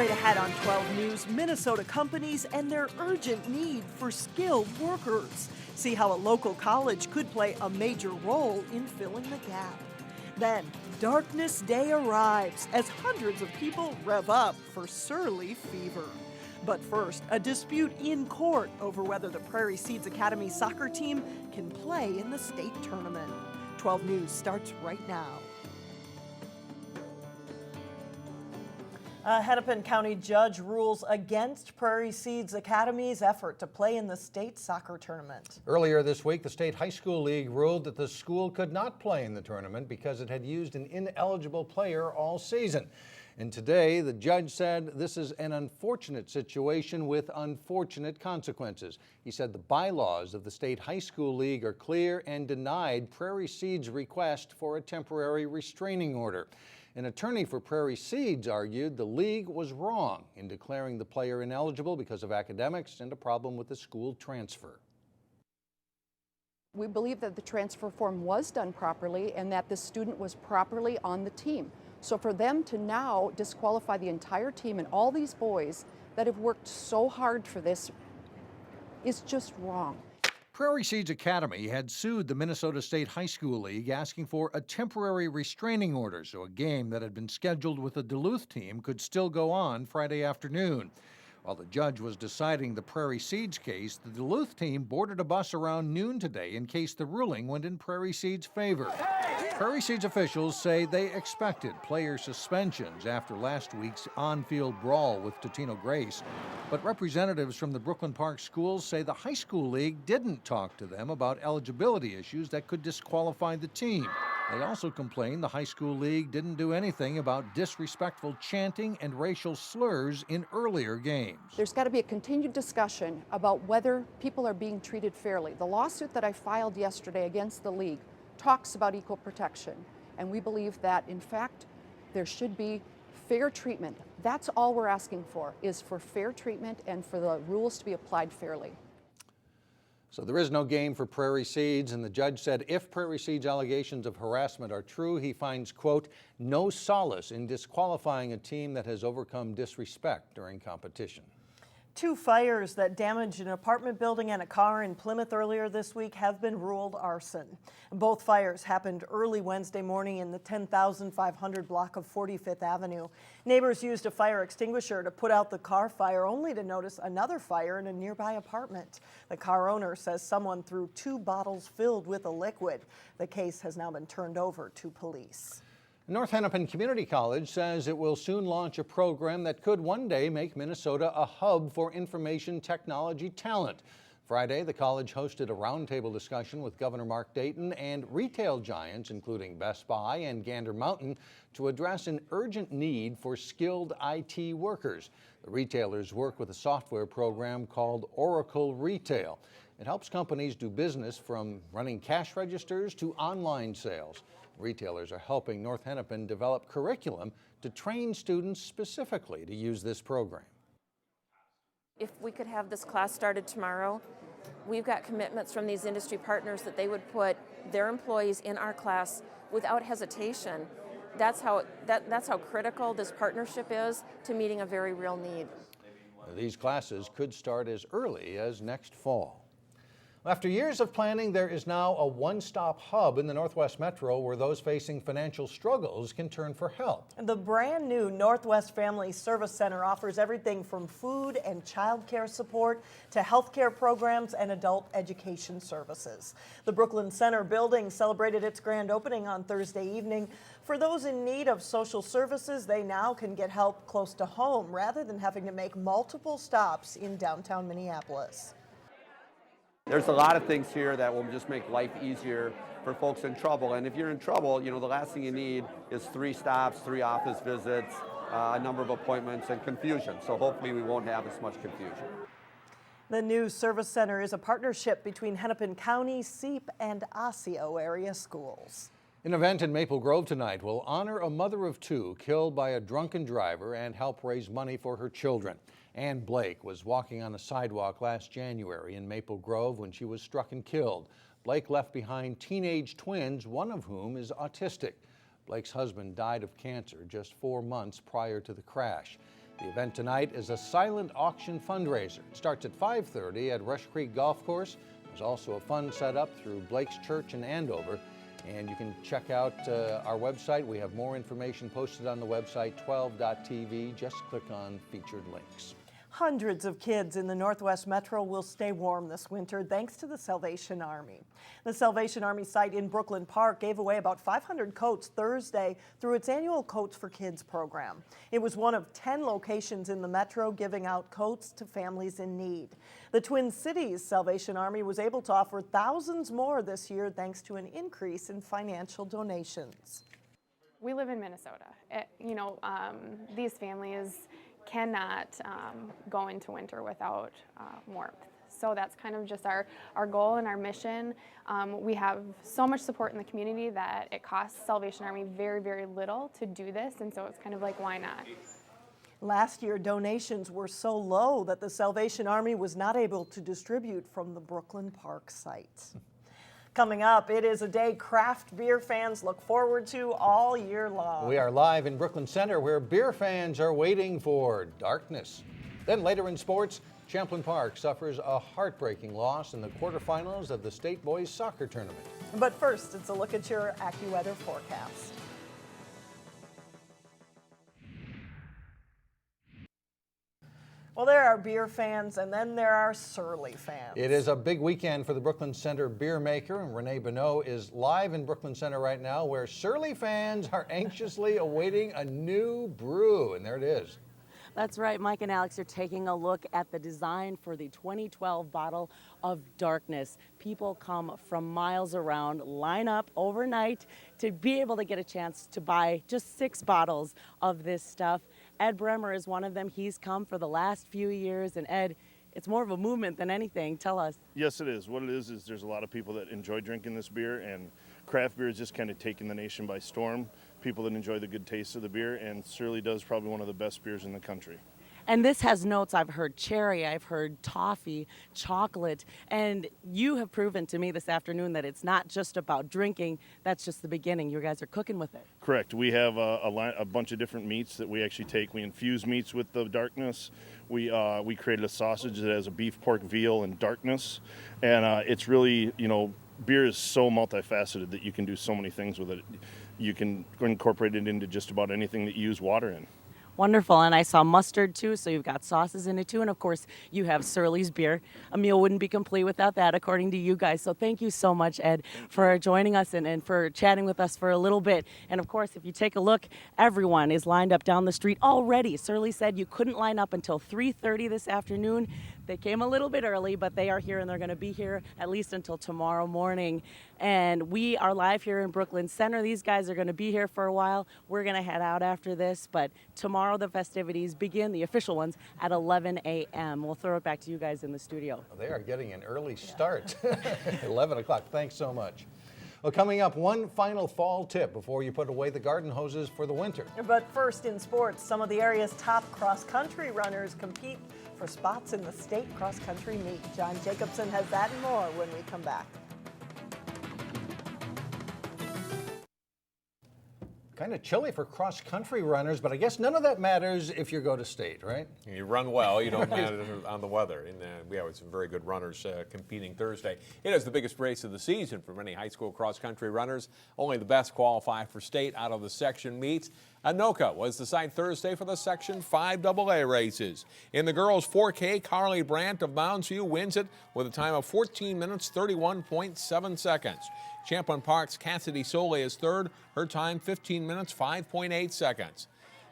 Straight ahead on 12 News, Minnesota companies and their urgent need for skilled workers. See how a local college could play a major role in filling the gap. Then, Darkness Day arrives as hundreds of people rev up for surly fever. But first, a dispute in court over whether the Prairie Seeds Academy soccer team can play in the state tournament. 12 News starts right now. A Hennepin County judge rules against Prairie Seeds Academy's effort to play in the state soccer tournament. Earlier this week, the State High School League ruled that the school could not play in the tournament because it had used an ineligible player all season. And today, the judge said this is an unfortunate situation with unfortunate consequences. He said the bylaws of the State High School League are clear and denied Prairie Seeds' request for a temporary restraining order. An attorney for Prairie Seeds argued the league was wrong in declaring the player ineligible because of academics and a problem with the school transfer. We believe that the transfer form was done properly and that the student was properly on the team. So for them to now disqualify the entire team and all these boys that have worked so hard for this is just wrong. Prairie Seeds Academy had sued the Minnesota State High School League asking for a temporary restraining order so a game that had been scheduled with the Duluth team could still go on Friday afternoon. While the judge was deciding the Prairie Seeds case, the Duluth team boarded a bus around noon today in case the ruling went in Prairie Seeds' favor. Prairie Seeds officials say they expected player suspensions after last week's on-field brawl with Totino-Grace. But representatives from the Brooklyn Park schools say the high school league didn't talk to them about eligibility issues that could disqualify the team. They also complained the high school league didn't do anything about disrespectful chanting and racial slurs in earlier games. There's got to be a continued discussion about whether people are being treated fairly. The lawsuit that I filed yesterday against the league talks about equal protection, and we believe that, in fact, there should be fair treatment. That's all we're asking for, is for fair treatment and for the rules to be applied fairly. So there is no game for Prairie Seeds, and the judge said if Prairie Seeds' allegations of harassment are true, he finds, quote, no solace in disqualifying a team that has overcome disrespect during competition. Two fires that damaged an apartment building and a car in Plymouth earlier this week have been ruled arson. Both fires happened early Wednesday morning in the 10,500 block of 45th Avenue. Neighbors used a fire extinguisher to put out the car fire, only to notice another fire in a nearby apartment. The car owner says someone threw 2 bottles filled with a liquid. The case has now been turned over to police. North Hennepin Community College says it will soon launch a program that could one day make Minnesota a hub for information technology talent. Friday, the college hosted a roundtable discussion with Governor Mark Dayton and retail giants, including Best Buy and Gander Mountain, to address an urgent need for skilled IT workers. The retailers work with a software program called Oracle Retail. It helps companies do business from running cash registers to online sales. Retailers are helping North Hennepin develop curriculum to train students specifically to use this program. If we could have this class started tomorrow, we've got commitments from these industry partners that they would put their employees in our class without hesitation. That's how critical this partnership is to meeting a very real need. These classes could start as early as next fall. After years of planning, there is now a one-stop hub in the Northwest Metro where those facing financial struggles can turn for help. The brand new Northwest Family Service Center offers everything from food and child care support to health care programs and adult education services. The Brooklyn Center building celebrated its grand opening on Thursday evening. For those in need of social services, they now can get help close to home rather than having to make multiple stops in downtown Minneapolis. There's a lot of things here that will just make life easier for folks in trouble. And if you're in trouble, the last thing you need is 3 stops, 3 office visits, a number of appointments, and confusion. So hopefully we won't have as much confusion. The new service center is a partnership between Hennepin County, SEEP, and Osseo area schools. An event in Maple Grove tonight will honor a mother of 2 killed by a drunken driver and help raise money for her children. Ann Blake was walking on a sidewalk last January in Maple Grove when she was struck and killed. Blake left behind teenage twins, one of whom is autistic. Blake's husband died of cancer just 4 months prior to the crash. The event tonight is a silent auction fundraiser. It starts at 5:30 at Rush Creek Golf Course. There's also a fund set up through Blake's Church in Andover. And you can check out our website. We have more information posted on the website, 12.tv. Just click on featured links. Hundreds of kids in the Northwest Metro will stay warm this winter thanks to the Salvation Army. The Salvation Army site in Brooklyn Park gave away about 500 coats Thursday through its annual Coats for Kids program. It was one of 10 locations in the Metro giving out coats to families in need. The Twin Cities Salvation Army was able to offer thousands more this year thanks to an increase in financial donations. We live in Minnesota. These families cannot go into winter without warmth. So that's kind of just our goal and our mission. We have so much support in the community that it costs Salvation Army very, very little to do this, and so it's kind of like, why not? Last year, donations were so low that the Salvation Army was not able to distribute from the Brooklyn Park site. Coming up, it is a day craft beer fans look forward to all year long. We are live in Brooklyn Center where beer fans are waiting for darkness. Then later in sports, Champlin Park suffers a heartbreaking loss in the quarterfinals of the state boys soccer tournament. But first, it's a look at your AccuWeather forecast. Well, there are beer fans, and then there are Surly fans. It is a big weekend for the Brooklyn Center beer maker, and Renee Bonneau is live in Brooklyn Center right now, where Surly fans are anxiously awaiting a new brew, and there it is. That's right, Mike and Alex are taking a look at the design for the 2012 bottle of Darkness. People come from miles around, line up overnight to be able to get a chance to buy just 6 bottles of this stuff. Ed Bremer is one of them. He's come for the last few years, and Ed, it's more of a movement than anything. Tell us. Yes, it is. What it is there's a lot of people that enjoy drinking this beer, and craft beer is just kind of taking the nation by storm. People that enjoy the good taste of the beer, and Surly does probably one of the best beers in the country. And this has notes, I've heard cherry, I've heard toffee, chocolate, and you have proven to me this afternoon that it's not just about drinking, that's just the beginning. You guys are cooking with it. Correct. We have a bunch of different meats that we actually take. We infuse meats with the Darkness. We created a sausage that has a beef, pork, veal, and Darkness. And it's really, beer is so multifaceted that you can do so many things with it. You can incorporate it into just about anything that you use water in. Wonderful, and I saw mustard too, so you've got sauces in it too, and of course you have Surly's beer. A meal wouldn't be complete without that, according to you guys. So thank you so much, Ed, for joining us and for chatting with us for a little bit. And of course, if you take a look, everyone is lined up down the street already. Surly said you couldn't line up until 3:30 this afternoon. They came a little bit early, but they are here, and they're going to be here at least until tomorrow morning. And we are live here in Brooklyn Center. These guys are going to be here for a while. We're going to head out after this, but tomorrow the festivities begin, the official ones, at 11 a.m. We'll throw it back to you guys in the studio. They are getting an early start. 11 o'clock. Thanks so much. Well, coming up, one final fall tip before you put away the garden hoses for the winter. But first, in sports, some of the area's top cross-country runners compete for spots in the state cross-country meet. John Jacobson has that and more when we come back. Kind of chilly for cross-country runners, but I guess none of that matters if you go to state, right? You run well, you don't matter on the weather. And we have some very good runners competing Thursday. It is the biggest race of the season for many high school cross-country runners. Only the best qualify for state out of the section meets. Anoka was the site Thursday for the Section 5 AA races. In the girls 4K, Carly Brandt of Mounds View wins it with a time of 14 minutes, 31.7 seconds. Champlin Park's Cassidy Soley is third. Her time, 15 minutes, 5.8 seconds.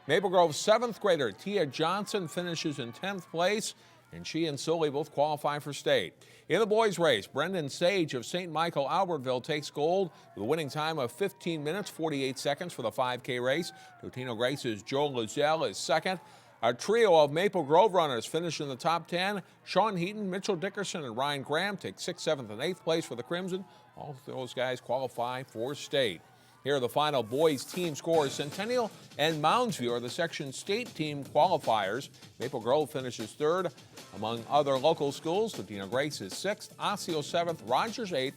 Maple Grove's 7th grader Tia Johnson finishes in 10th place, and she and Soley both qualify for state. In the boys' race, Brendan Sage of St. Michael Albertville takes gold with a winning time of 15 minutes, 48 seconds for the 5K race. Totino-Grace's Joe Lozelle is second. A trio of Maple Grove runners finish in the top 10. Sean Heaton, Mitchell Dickerson, and Ryan Graham take 6th, 7th, and 8th place for the Crimson. All of those guys qualify for state. Here are the final boys team scores. Centennial and Mounds View are the section state team qualifiers. Maple Grove finishes third. Among other local schools, Totino-Grace is 6th, Osseo 7th, Rogers 8th,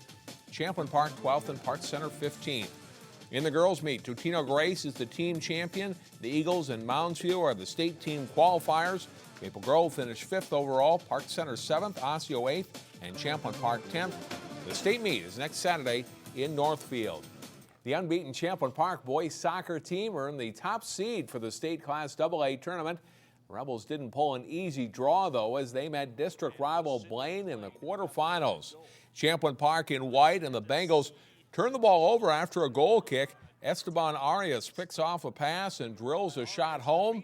Champlin Park 12th, and Park Center 15th. In the girls' meet, Totino-Grace is the team champion. The Eagles and Mounds View are the state team qualifiers. Maple Grove finished 5th overall, Park Center 7th, Osseo 8th, and Champlin Park 10th. The state meet is next Saturday in Northfield. The unbeaten Champlin Park boys soccer team earned the top seed for the state Class AA tournament. Rebels didn't pull an easy draw, though, as they met district rival Blaine in the quarterfinals. Champlin Park in white and the Bengals turned the ball over after a goal kick. Esteban Arias picks off a pass and drills a shot home.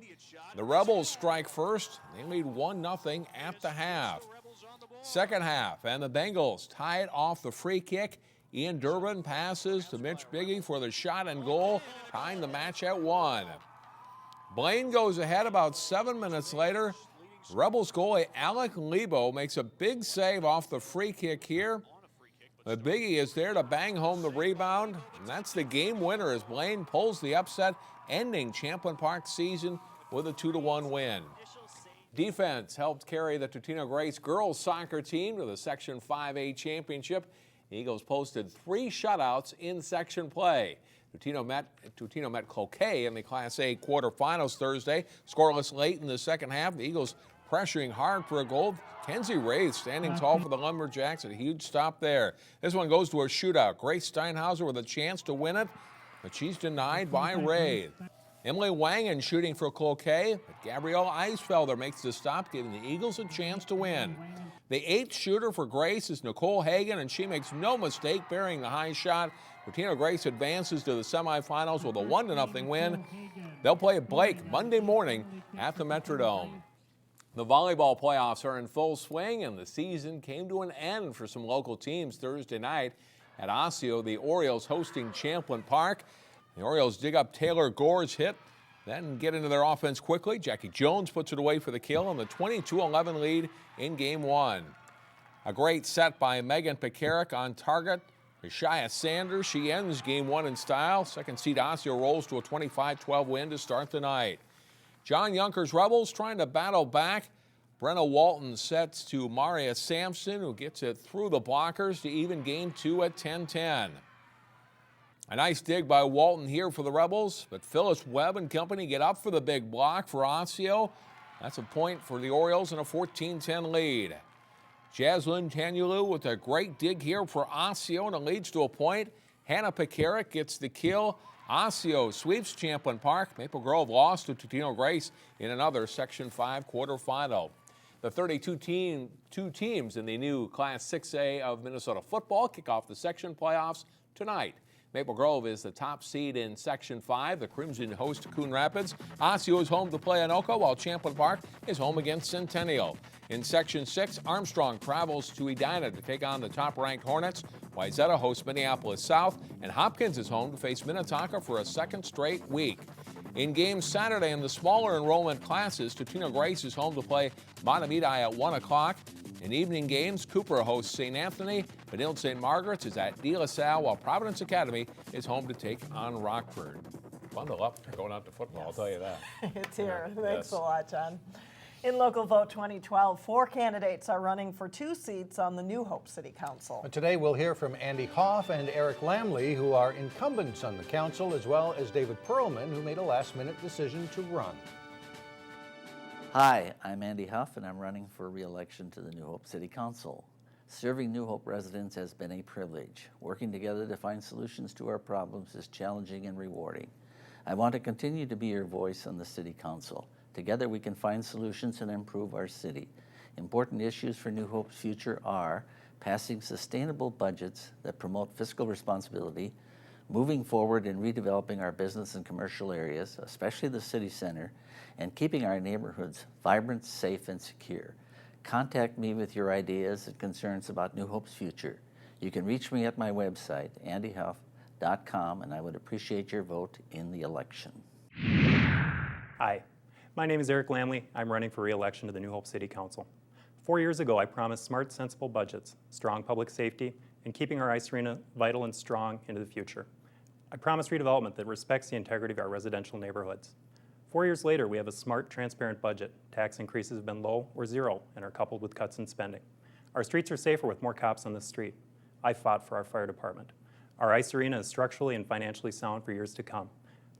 The Rebels strike first. They lead 1-0 at the half. Second half, and the Bengals tie it off the free kick. Ian Durbin passes to Mitch Biggie for the shot and goal, tying the match at 1. Blaine goes ahead about 7 minutes later. Rebels goalie Alec Lebo makes a big save off the free kick here. But Biggie is there to bang home the rebound, and that's the game winner as Blaine pulls the upset, ending Champlin Park's season with a 2-1 win. Defense helped carry the Totino-Grace girls soccer team to the Section 5A championship. The Eagles posted 3 shutouts in section play. Totino met Cloquet in the Class A quarterfinals Thursday. Scoreless late in the second half. The Eagles pressuring hard for a goal. Kenzie Wraith standing tall for the Lumberjacks. A huge stop there. This one goes to a shootout. Grace Steinhauser with a chance to win it, but she's denied by Wraith. Emily Wangen shooting for Cloquet, but Gabrielle Eisfelder makes the stop, giving the Eagles a chance to win. The 8th shooter for Grace is Nicole Hagan, and she makes no mistake burying the high shot. Totino-Grace advances to the semifinals with a 1-0 win. They'll play Blake Monday morning at the Metrodome. The volleyball playoffs are in full swing, and the season came to an end for some local teams Thursday night at Osseo. The Orioles hosting Champlin Park. The Orioles dig up Taylor Gore's hit, then get into their offense quickly. Jackie Jones puts it away for the kill on the 22-11 lead in Game 1. A great set by Megan Pekarik on target. Shia Sanders, she ends Game 1 in style. Second seed Osseo rolls to a 25-12 win to start the night. John Younker's Rebels trying to battle back. Brenna Walton sets to Maria Sampson, who gets it through the blockers to even Game 2 at 10-10. A nice dig by Walton here for the Rebels, but Phyllis Webb and company get up for the big block for Osseo. That's a point for the Orioles and a 14-10 lead. Jaslyn Tanulu with a great dig here for Osseo, and it leads to a point. Hannah Pekarik gets the kill. Osseo sweeps Champlin Park. Maple Grove lost to Totino-Grace in another Section 5 quarterfinal. The 32 teams in the new Class 6A of Minnesota football kick off the section playoffs tonight. Maple Grove is the top seed in Section 5. The Crimson host Coon Rapids. Osseo is home to play Anoka, while Champlin Park is home against Centennial. In Section 6, Armstrong travels to Edina to take on the top-ranked Hornets. Wayzata hosts Minneapolis South, and Hopkins is home to face Minnetonka for a second straight week. In games Saturday in the smaller enrollment classes, Totino-Grace is home to play Matamidi at 1 o'clock. In evening games, Cooper hosts St. Anthony. Benilde St. Margaret's is at De La Salle, while Providence Academy is home to take on Rockford. Bundle up going out to football, I'll tell you that. It's here. Thanks a lot, John. In Local Vote 2012, 4 candidates are running for 2 seats on the New Hope City Council. Today we'll hear from Andy Hoff and Eric Lamley, who are incumbents on the council, as well as David Perlman, who made a last-minute decision to run. Hi, I'm Andy Huff, and I'm running for re-election to the New Hope City Council. Serving New Hope residents has been a privilege. Working together to find solutions to our problems is challenging and rewarding. I want to continue to be your voice on the City Council. Together we can find solutions and improve our city. Important issues for New Hope's future are passing sustainable budgets that promote fiscal responsibility, moving forward in redeveloping our business and commercial areas, especially the city center, and keeping our neighborhoods vibrant, safe, and secure. Contact me with your ideas and concerns about New Hope's future. You can reach me at my website, andyhuff.com, and I would appreciate your vote in the election. Hi, my name is Eric Lamley. I'm running for re-election to the New Hope City Council. 4 years ago, I promised smart, sensible budgets, strong public safety, and keeping our ice arena vital and strong into the future. I promised redevelopment that respects the integrity of our residential neighborhoods. 4 years later, we have a smart, transparent budget. Tax increases have been low or zero and are coupled with cuts in spending. Our streets are safer with more cops on the street. I fought for our fire department. Our ice arena is structurally and financially sound for years to come.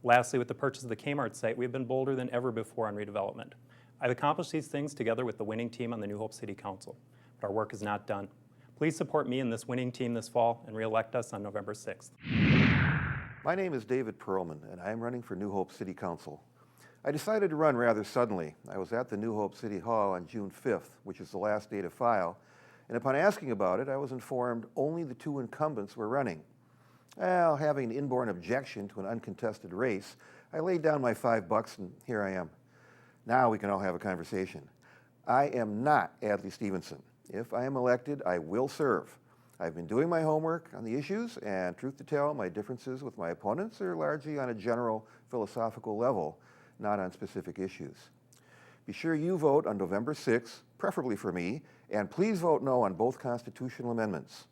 Lastly, with the purchase of the Kmart site, we've been bolder than ever before on redevelopment. I've accomplished these things together with the winning team on the New Hope City Council, but our work is not done. Please support me and this winning team this fall and re-elect us on November 6th. My name is David Perlman, and I am running for New Hope City Council. I decided to run rather suddenly. I was at the New Hope City Hall on June 5th, which is the last day to file, and upon asking about it, I was informed only the two incumbents were running. Well, having an inborn objection to an uncontested race, I laid down my $5 and here I am. Now we can all have a conversation. I am not Adley Stevenson. If I am elected, I will serve. I've been doing my homework on the issues, and truth to tell, my differences with my opponents are largely on a general philosophical level, not on specific issues. Be sure you vote on November 6th, preferably for me, and please vote no on both constitutional amendments.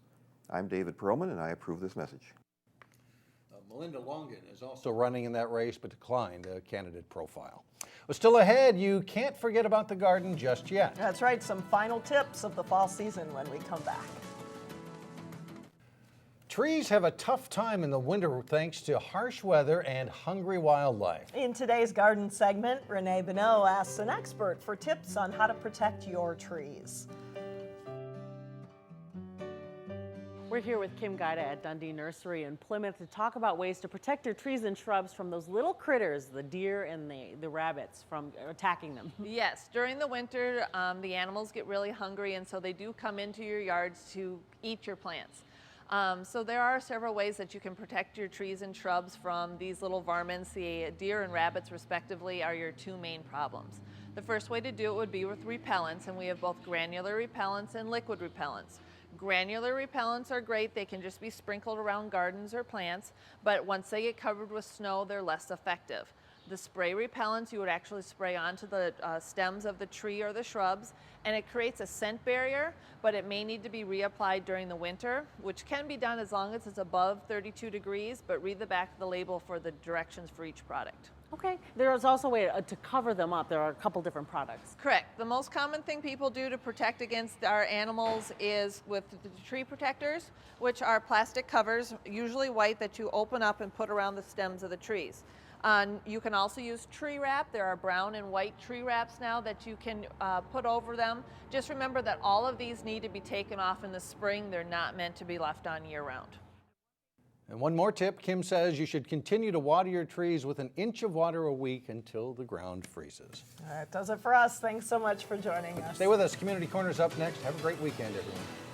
I'm David Perlman, and I approve this message. Melinda Longan is also running in that race, but declined a candidate profile. Well, still ahead, you can't forget about the garden just yet. That's right, some final tips of the fall season when we come back. Trees have a tough time in the winter thanks to harsh weather and hungry wildlife. In today's garden segment, Renee Bonneau asks an expert for tips on how to protect your trees. We're here with Kim Guida at Dundee Nursery in Plymouth to talk about ways to protect your trees and shrubs from those little critters, the deer and the rabbits, from attacking them. Yes, during the winter, the animals get really hungry, and so they do come into your yards to eat your plants. So there are several ways that you can protect your trees and shrubs from these little varmints. The deer and rabbits, respectively, are your two main problems. The first way to do it would be with repellents, and we have both granular repellents and liquid repellents. Granular repellents are great. They can just be sprinkled around gardens or plants, but once they get covered with snow, they're less effective. The spray repellents you would actually spray onto the stems of the tree or the shrubs, and it creates a scent barrier, but it may need to be reapplied during the winter, which can be done as long as it's above 32 degrees, but read the back of the label for the directions for each product. Okay, there is also a way to cover them up. There are a couple different products. Correct. The most common thing people do to protect against our animals is with the tree protectors, which are plastic covers, usually white, that you open up and put around the stems of the trees. You can also use tree wrap. There are brown and white tree wraps now that you can put over them. Just remember that all of these need to be taken off in the spring. They're not meant to be left on year-round. And one more tip, Kim says you should continue to water your trees with an inch of water a week until the ground freezes. That does it for us. Thanks so much for joining us. Stay with us. Community Corner's up next. Have a great weekend, everyone.